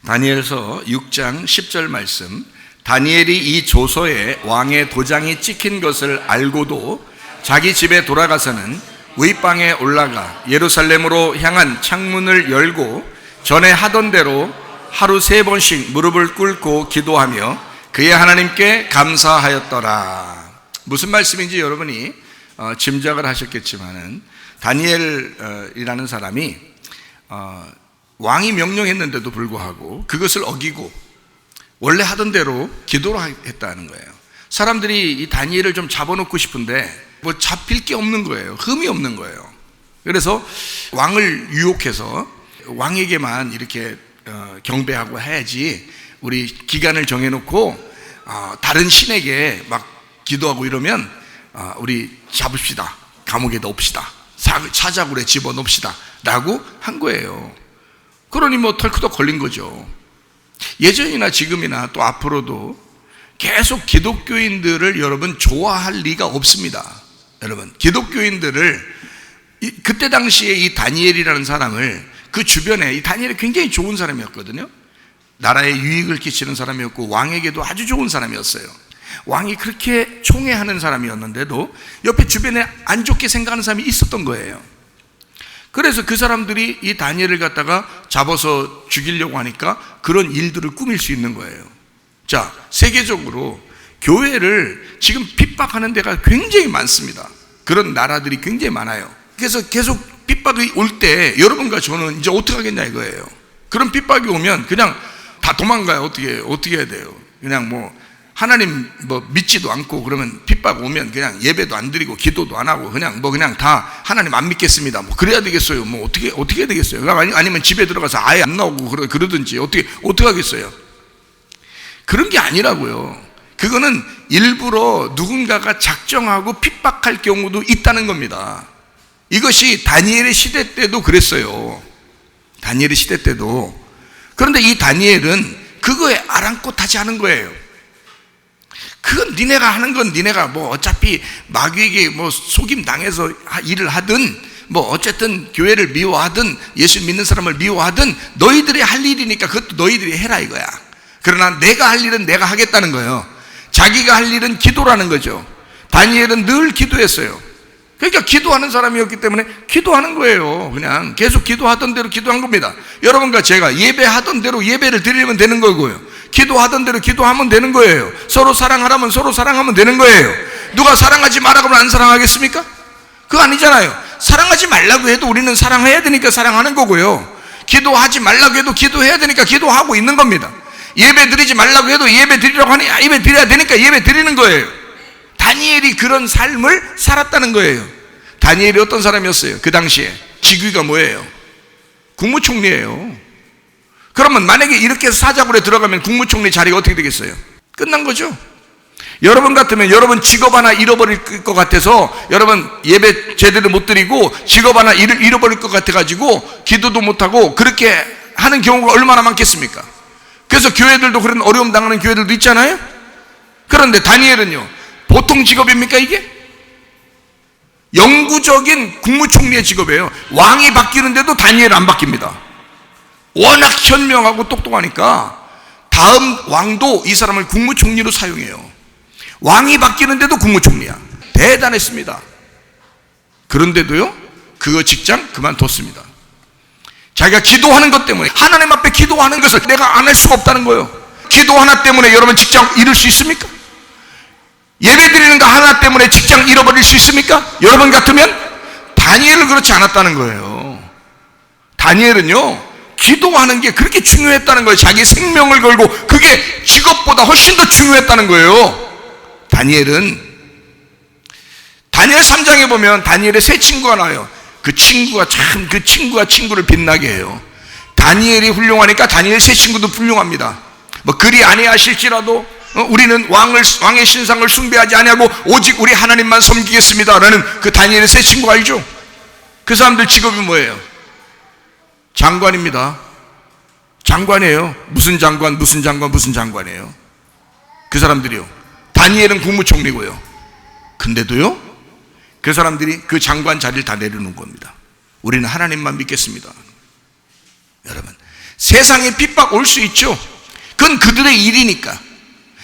다니엘서 6장 10절 말씀. 다니엘이 이 조서에 왕의 도장이 찍힌 것을 알고도 자기 집에 돌아가서는 윗방에 올라가 예루살렘으로 향한 창문을 열고 전에 하던 대로 하루 3번씩 무릎을 꿇고 기도하며 그의 하나님께 감사하였더라. 무슨 말씀인지 여러분이 짐작을 하셨겠지만은 다니엘이라는 사람이 왕이 명령했는데도 불구하고 그것을 어기고 원래 하던 대로 기도를 했다는 거예요. 사람들이 이 다니엘을 좀 잡아놓고 싶은데 뭐 잡힐 게 없는 거예요. 흠이 없는 거예요. 그래서 왕을 유혹해서 왕에게만 이렇게 경배하고 해야지, 우리 기간을 정해놓고 다른 신에게 막 기도하고 이러면 우리 잡읍시다, 감옥에 넣읍시다, 사자굴에 집어넣읍시다 라고 한 거예요. 그러니 뭐 털크덕 걸린 거죠. 예전이나 지금이나 또 앞으로도 계속 기독교인들을 여러분 좋아할 리가 없습니다. 여러분, 기독교인들을 그때 당시에 이 다니엘이라는 사람을 그 주변에, 이 다니엘이 굉장히 좋은 사람이었거든요. 나라에 유익을 끼치는 사람이었고 왕에게도 아주 좋은 사람이었어요. 왕이 그렇게 총애하는 사람이었는데도 옆에 주변에 안 좋게 생각하는 사람이 있었던 거예요. 그래서 그 사람들이 이 다니엘을 갖다가 잡아서 죽이려고 하니까 그런 일들을 꾸밀 수 있는 거예요. 자, 세계적으로 교회를 지금 핍박하는 데가 굉장히 많습니다. 그런 나라들이 굉장히 많아요. 그래서 계속 핍박이 올 때 여러분과 저는 이제 어떻게 하겠냐 이거예요. 그런 핍박이 오면 그냥 다 도망가요. 어떻게 해야 돼요? 그냥 뭐 하나님 뭐 믿지도 않고, 그러면 핍박 오면 그냥 예배도 안 드리고 기도도 안 하고 그냥 다 하나님 안 믿겠습니다. 뭐 그래야 되겠어요. 뭐 어떻게 해야 되겠어요? 아니면 집에 들어가서 아예 안 나오고 그러든지 어떻게 하겠어요? 그런 게 아니라고요. 그거는 일부러 누군가가 작정하고 핍박할 경우도 있다는 겁니다. 이것이 다니엘의 시대 때도 그랬어요. 다니엘의 시대 때도. 그런데 이 다니엘은 그거에 아랑곳하지 않은 거예요. 그건 니네가 하는 건 니네가 뭐 어차피 마귀에게 뭐 속임 당해서 일을 하든 뭐 어쨌든 교회를 미워하든 예수 믿는 사람을 미워하든 너희들이 할 일이니까 그것도 너희들이 해라 이거야. 그러나 내가 할 일은 내가 하겠다는 거예요. 자기가 할 일은 기도라는 거죠. 다니엘은 늘 기도했어요. 그러니까 기도하는 사람이었기 때문에 기도하는 거예요. 그냥 계속 기도하던 대로 기도한 겁니다. 여러분과 제가 예배하던 대로 예배를 드리면 되는 거고요. 기도하던 대로 기도하면 되는 거예요. 서로 사랑하라면 서로 사랑하면 되는 거예요. 누가 사랑하지 마라 그러면 안 사랑하겠습니까? 그거 아니잖아요. 사랑하지 말라고 해도 우리는 사랑해야 되니까 사랑하는 거고요. 기도하지 말라고 해도 기도해야 되니까 기도하고 있는 겁니다. 예배 드리지 말라고 해도 예배 드리라고 하니 예배 드려야 되니까 예배 드리는 거예요. 다니엘이 그런 삶을 살았다는 거예요. 다니엘이 어떤 사람이었어요? 그 당시에 직위가 뭐예요? 국무총리예요. 그러면 만약에 이렇게 사자굴에 들어가면 국무총리 자리가 어떻게 되겠어요? 끝난 거죠. 여러분 같으면 여러분 직업 하나 잃어버릴 것 같아서 여러분 예배 제대로 못 드리고 직업 하나 잃어버릴 것 같아가지고 기도도 못하고 그렇게 하는 경우가 얼마나 많겠습니까? 그래서 교회들도 그런 어려움 당하는 교회들도 있잖아요. 그런데 다니엘은요, 보통 직업입니까 이게? 영구적인 국무총리의 직업이에요. 왕이 바뀌는데도 다니엘은 안 바뀝니다. 워낙 현명하고 똑똑하니까 다음 왕도 이 사람을 국무총리로 사용해요. 왕이 바뀌는데도 국무총리야. 대단했습니다. 그런데도요, 그거 직장 그만뒀습니다. 자기가 기도하는 것 때문에, 하나님 앞에 기도하는 것을 내가 안 할 수가 없다는 거예요. 기도 하나 때문에 여러분 직장 잃을 수 있습니까? 예배 드리는 거 하나 때문에 직장 잃어버릴 수 있습니까? 여러분 같으면? 다니엘은 그렇지 않았다는 거예요. 다니엘은요, 기도하는 게 그렇게 중요했다는 거예요. 자기 생명을 걸고 그게 직업보다 훨씬 더 중요했다는 거예요. 다니엘 3장에 보면 다니엘의 세 친구가 나와요. 그 친구가 친구를 빛나게 해요. 다니엘이 훌륭하니까 다니엘 세 친구도 훌륭합니다. 뭐 그리 아니하실지라도 우리는 왕의 신상을 숭배하지 아니하고 오직 우리 하나님만 섬기겠습니다 라는 그 다니엘의 세 친구 알죠? 그 사람들 직업이 뭐예요? 장관입니다. 장관이에요. 무슨 장관이에요. 그 사람들이요. 다니엘은 국무총리고요. 근데도요, 그 사람들이 그 장관 자리를 다 내려놓은 겁니다. 우리는 하나님만 믿겠습니다. 여러분, 세상에 핍박 올 수 있죠. 그건 그들의 일이니까,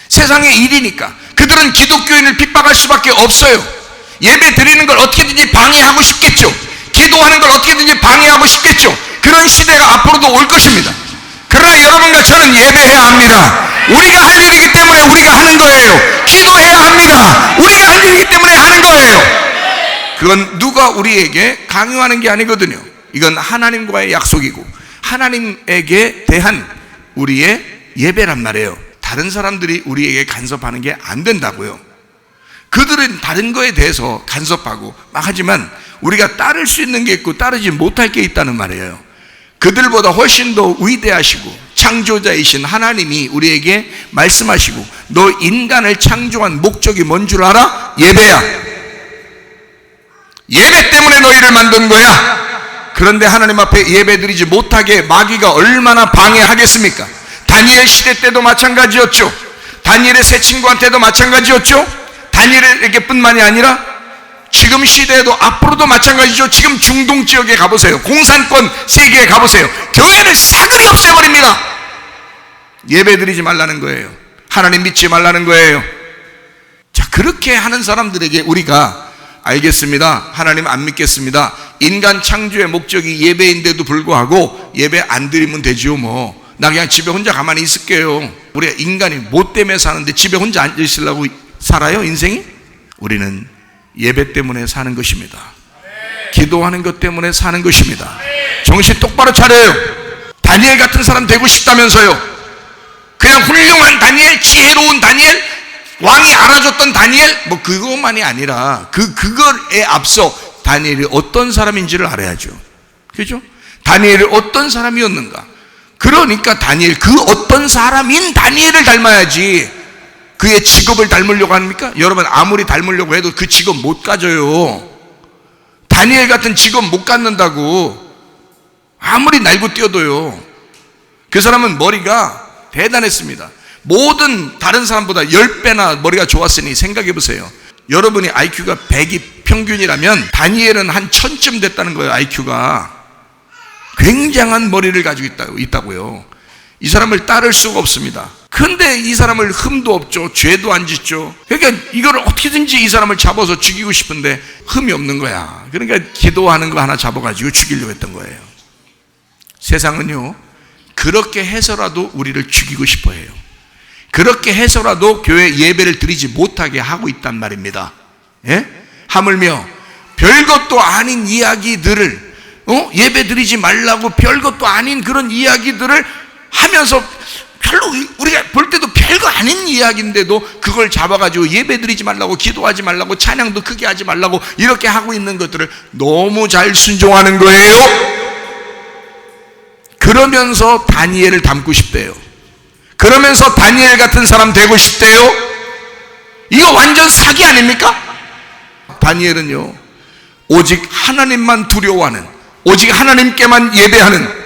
세상의 일이니까. 그들은 기독교인을 핍박할 수밖에 없어요. 예배 드리는 걸 어떻게든지 방해하고 싶겠죠. 기도하는 걸 어떻게든지 방해하고 싶겠죠. 그런 시대가 앞으로도 올 것입니다. 그러나 여러분과 저는 예배해야 합니다. 우리가 할 일이기 때문에 우리가 하는 거예요. 기도해야 합니다. 우리가 할 일이기 때문에 하는 거예요. 그건 누가 우리에게 강요하는 게 아니거든요. 이건 하나님과의 약속이고 하나님에게 대한 우리의 예배란 말이에요. 다른 사람들이 우리에게 간섭하는 게 안 된다고요. 그들은 다른 거에 대해서 간섭하고 막 하지만 우리가 따를 수 있는 게 있고 따르지 못할 게 있다는 말이에요. 그들보다 훨씬 더 위대하시고 창조자이신 하나님이 우리에게 말씀하시고, 너 인간을 창조한 목적이 뭔 줄 알아? 예배야. 예배 때문에 너희를 만든 거야. 그런데 하나님 앞에 예배 드리지 못하게 마귀가 얼마나 방해하겠습니까? 다니엘 시대 때도 마찬가지였죠. 다니엘의 세 친구한테도 마찬가지였죠. 다니엘에게 뿐만이 아니라 지금 시대에도 앞으로도 마찬가지죠. 지금 중동 지역에 가보세요. 공산권 세계에 가보세요. 교회를 사그리 없애버립니다. 예배 드리지 말라는 거예요. 하나님 믿지 말라는 거예요. 자, 그렇게 하는 사람들에게 우리가 알겠습니다, 하나님 안 믿겠습니다, 인간 창조의 목적이 예배인데도 불구하고 예배 안 드리면 되지요. 나 그냥 집에 혼자 가만히 있을게요. 우리가 인간이 뭐 때문에 사는데 집에 혼자 앉아 있으려고 살아요, 인생이? 우리는 예배 때문에 사는 것입니다. 기도하는 것 때문에 사는 것입니다. 정신 똑바로 차려요. 다니엘 같은 사람 되고 싶다면서요. 그냥 훌륭한 다니엘, 지혜로운 다니엘, 왕이 알아줬던 다니엘, 그것만이 아니라 그거에 앞서 다니엘이 어떤 사람인지를 알아야죠. 그죠? 다니엘이 어떤 사람이었는가. 그러니까 다니엘, 그 어떤 사람인 다니엘을 닮아야지 그의 직업을 닮으려고 합니까? 여러분, 아무리 닮으려고 해도 그 직업 못 가져요. 다니엘 같은 직업 못 갖는다고. 아무리 날고 뛰어도요. 그 사람은 머리가 대단했습니다. 모든 다른 사람보다 10배나 머리가 좋았으니 생각해 보세요. 여러분이 IQ가 100이 평균이라면 다니엘은 한 1000쯤 됐다는 거예요. IQ가 굉장한 머리를 가지고 있다고요. 이 사람을 따를 수가 없습니다. 근데 이 사람을 흠도 없죠. 죄도 안 짓죠. 그러니까 이걸 어떻게든지 이 사람을 잡아서 죽이고 싶은데 흠이 없는 거야. 그러니까 기도하는 거 하나 잡아가지고 죽이려고 했던 거예요. 세상은요, 그렇게 해서라도 우리를 죽이고 싶어 해요. 그렇게 해서라도 교회 예배를 드리지 못하게 하고 있단 말입니다. 예? 하물며 별것도 아닌 이야기들을 예배 드리지 말라고 별것도 아닌 그런 이야기들을 하면서 별로 우리가 볼 때도 별거 아닌 이야기인데도 그걸 잡아가지고 예배 드리지 말라고, 기도하지 말라고, 찬양도 크게 하지 말라고 이렇게 하고 있는 것들을 너무 잘 순종하는 거예요. 그러면서 다니엘을 닮고 싶대요. 그러면서 다니엘 같은 사람 되고 싶대요. 이거 완전 사기 아닙니까? 다니엘은요, 오직 하나님만 두려워하는, 오직 하나님께만 예배하는,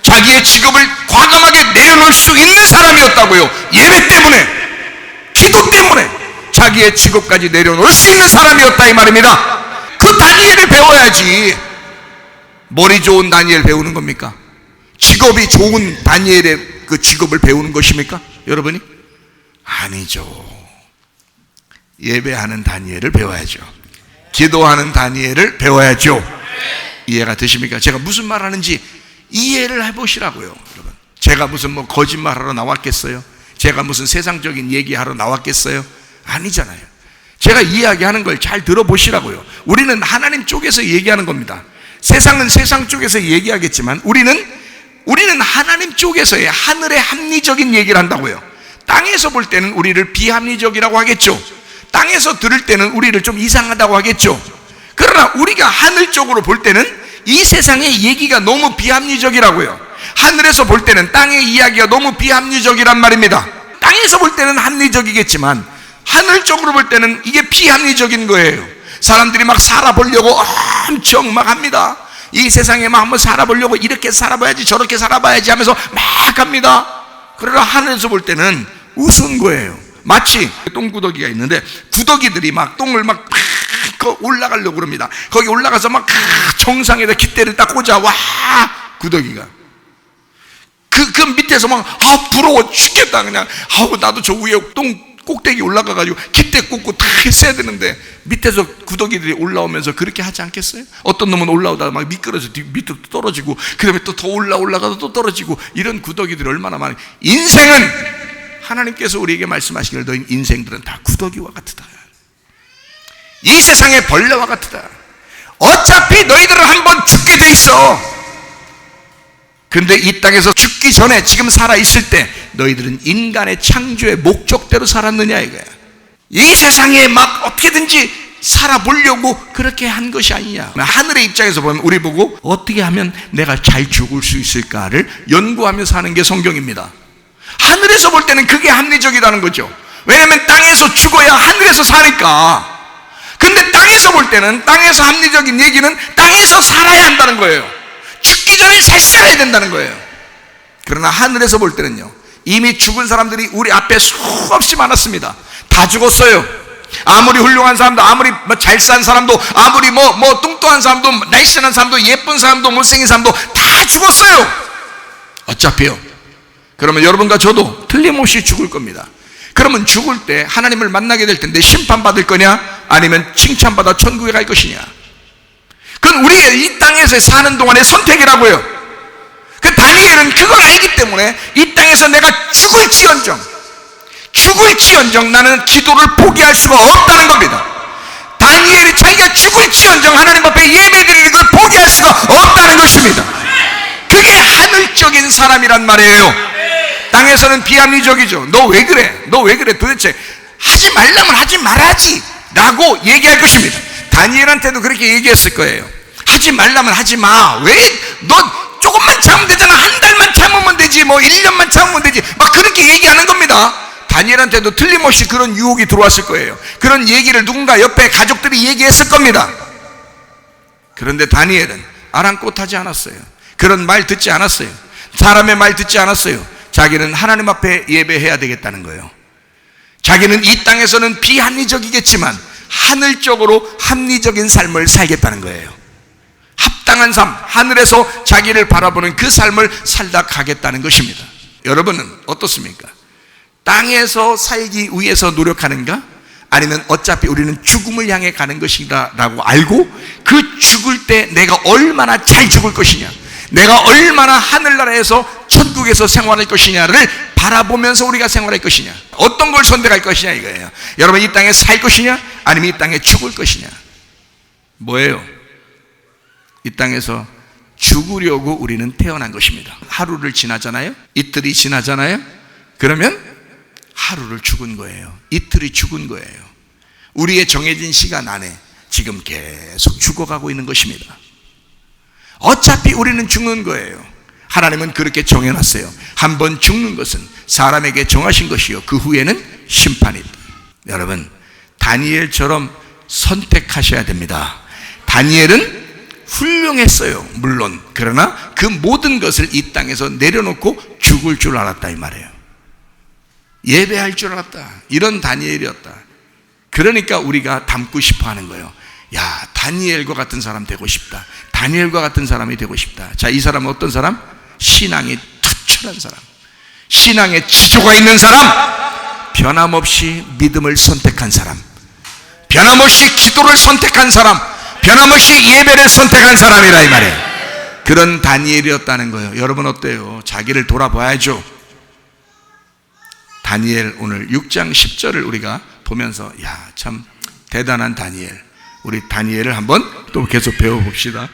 자기의 직업을 과감하게 내려놓을 수 있는 사람이었다고요. 예배 때문에, 기도 때문에 자기의 직업까지 내려놓을 수 있는 사람이었다 이 말입니다. 그 다니엘을 배워야지. 머리 좋은 다니엘 배우는 겁니까? 직업이 좋은 다니엘의 그 직업을 배우는 것입니까? 여러분이? 아니죠. 예배하는 다니엘을 배워야죠. 기도하는 다니엘을 배워야죠. 이해가 되십니까? 제가 무슨 말 하는지 이해를 해보시라고요. 여러분, 제가 무슨 거짓말하러 나왔겠어요? 제가 무슨 세상적인 얘기하러 나왔겠어요? 아니잖아요. 제가 이야기하는 걸 잘 들어보시라고요. 우리는 하나님 쪽에서 얘기하는 겁니다. 세상은 세상 쪽에서 얘기하겠지만 우리는 하나님 쪽에서의 하늘의 합리적인 얘기를 한다고요. 땅에서 볼 때는 우리를 비합리적이라고 하겠죠. 땅에서 들을 때는 우리를 좀 이상하다고 하겠죠. 그러나 우리가 하늘 쪽으로 볼 때는 이 세상의 얘기가 너무 비합리적이라고요. 하늘에서 볼 때는 땅의 이야기가 너무 비합리적이란 말입니다. 땅에서 볼 때는 합리적이겠지만 하늘 쪽으로 볼 때는 이게 비합리적인 거예요. 사람들이 막 살아보려고 엄청 막 합니다. 이 세상에 막 한번 살아보려고 이렇게 살아봐야지 저렇게 살아봐야지 하면서 막 합니다. 그러나 하늘에서 볼 때는 우스운 거예요. 마치 똥구더기가 있는데 구더기들이 막 똥을 막 올라가려고 그럽니다. 거기 올라가서 막 정상에다 깃대를 딱 꽂아. 와, 구더기가. 그 밑에서 막 부러워 죽겠다. 그냥 나도 저 위에 꼭대기 올라가가지고 깃대 꽂고 다 했어야 되는데 밑에서 구더기들이 올라오면서 그렇게 하지 않겠어요? 어떤 놈은 올라오다가 막 미끄러져 밑으로 떨어지고, 그 다음에 또 더 올라가다 또 떨어지고, 이런 구더기들이 얼마나 많아요. 인생은 하나님께서 우리에게 말씀하시기를 너희 인생들은 다 구더기와 같으다. 이 세상의 벌레와 같으다. 어차피 너희들은 한번 죽게 돼 있어. 그런데 이 땅에서 죽기 전에 지금 살아있을 때 너희들은 인간의 창조의 목적대로 살았느냐 이거야. 이 세상에 막 어떻게든지 살아보려고 그렇게 한 것이 아니냐. 하늘의 입장에서 보면 우리 보고 어떻게 하면 내가 잘 죽을 수 있을까를 연구하면서 하는 게 성경입니다. 하늘에서 볼 때는 그게 합리적이라는 거죠. 왜냐하면 땅에서 죽어야 하늘에서 사니까. 근데 땅에서 볼 때는, 땅에서 합리적인 얘기는 땅에서 살아야 한다는 거예요. 죽기 전에 잘 살아야 된다는 거예요. 그러나 하늘에서 볼 때는요, 이미 죽은 사람들이 우리 앞에 수없이 많았습니다. 다 죽었어요. 아무리 훌륭한 사람도, 아무리 잘 산 사람도, 아무리 뚱뚱한 사람도, 날씬한 사람도, 예쁜 사람도, 못생긴 사람도 다 죽었어요. 어차피요. 그러면 여러분과 저도 틀림없이 죽을 겁니다. 그러면 죽을 때 하나님을 만나게 될 텐데 심판받을 거냐, 아니면 칭찬받아 천국에 갈 것이냐, 그건 우리의 이 땅에서 사는 동안의 선택이라고요. 그 다니엘은 그걸 알기 때문에 이 땅에서 내가 죽을지언정 나는 기도를 포기할 수가 없다는 겁니다. 다니엘이 자기가 죽을지언정 하나님 앞에 예배드리는 걸 포기할 수가 없다는 것입니다. 그게 하늘적인 사람이란 말이에요. 땅에서는 비합리적이죠. 너 왜 그래 도대체 하지 말라면 하지 말아야지 라고 얘기할 것입니다. 다니엘한테도 그렇게 얘기했을 거예요. 하지 말라면 하지 마. 왜? 너 조금만 참으면 되잖아. 한 달만 참으면 되지, 1년만 참으면 되지, 막 그렇게 얘기하는 겁니다. 다니엘한테도 틀림없이 그런 유혹이 들어왔을 거예요. 그런 얘기를 누군가 옆에 가족들이 얘기했을 겁니다. 그런데 다니엘은 아랑곳하지 않았어요. 그런 말 듣지 않았어요. 사람의 말 듣지 않았어요. 자기는 하나님 앞에 예배해야 되겠다는 거예요. 자기는 이 땅에서는 비합리적이겠지만 하늘적으로 합리적인 삶을 살겠다는 거예요. 합당한 삶, 하늘에서 자기를 바라보는 그 삶을 살다 가겠다는 것입니다. 여러분은 어떻습니까? 땅에서 살기 위해서 노력하는가? 아니면 어차피 우리는 죽음을 향해 가는 것이다 라고 알고 그 죽을 때 내가 얼마나 잘 죽을 것이냐, 내가 얼마나 하늘나라에서 천국에서 생활할 것이냐를 바라보면서 우리가 생활할 것이냐, 어떤 걸 선택할 것이냐 이거예요. 여러분, 이 땅에 살 것이냐, 아니면 이 땅에 죽을 것이냐. 뭐예요? 이 땅에서 죽으려고 우리는 태어난 것입니다. 하루를 지나잖아요, 이틀이 지나잖아요. 그러면 하루를 죽은 거예요. 이틀이 죽은 거예요. 우리의 정해진 시간 안에 지금 계속 죽어가고 있는 것입니다. 어차피 우리는 죽는 거예요. 하나님은 그렇게 정해놨어요. 한번 죽는 것은 사람에게 정하신 것이요, 그 후에는 심판이다. 여러분, 다니엘처럼 선택하셔야 됩니다. 다니엘은 훌륭했어요, 물론. 그러나 그 모든 것을 이 땅에서 내려놓고 죽을 줄 알았다 이 말이에요. 예배할 줄 알았다, 이런 다니엘이었다. 그러니까 우리가 닮고 싶어 하는 거예요. 야, 다니엘과 같은 사람 되고 싶다, 다니엘과 같은 사람이 되고 싶다. 자, 이 사람은 어떤 사람? 신앙이 투철한 사람, 신앙에 지조가 있는 사람, 변함없이 믿음을 선택한 사람, 변함없이 기도를 선택한 사람, 변함없이 예배를 선택한 사람이라 이 말이에요. 그런 다니엘이었다는 거예요. 여러분 어때요? 자기를 돌아봐야죠. 다니엘 오늘 6장 10절을 우리가 보면서 야, 참 대단한 다니엘, 우리 다니엘을 한번 또 계속 배워봅시다.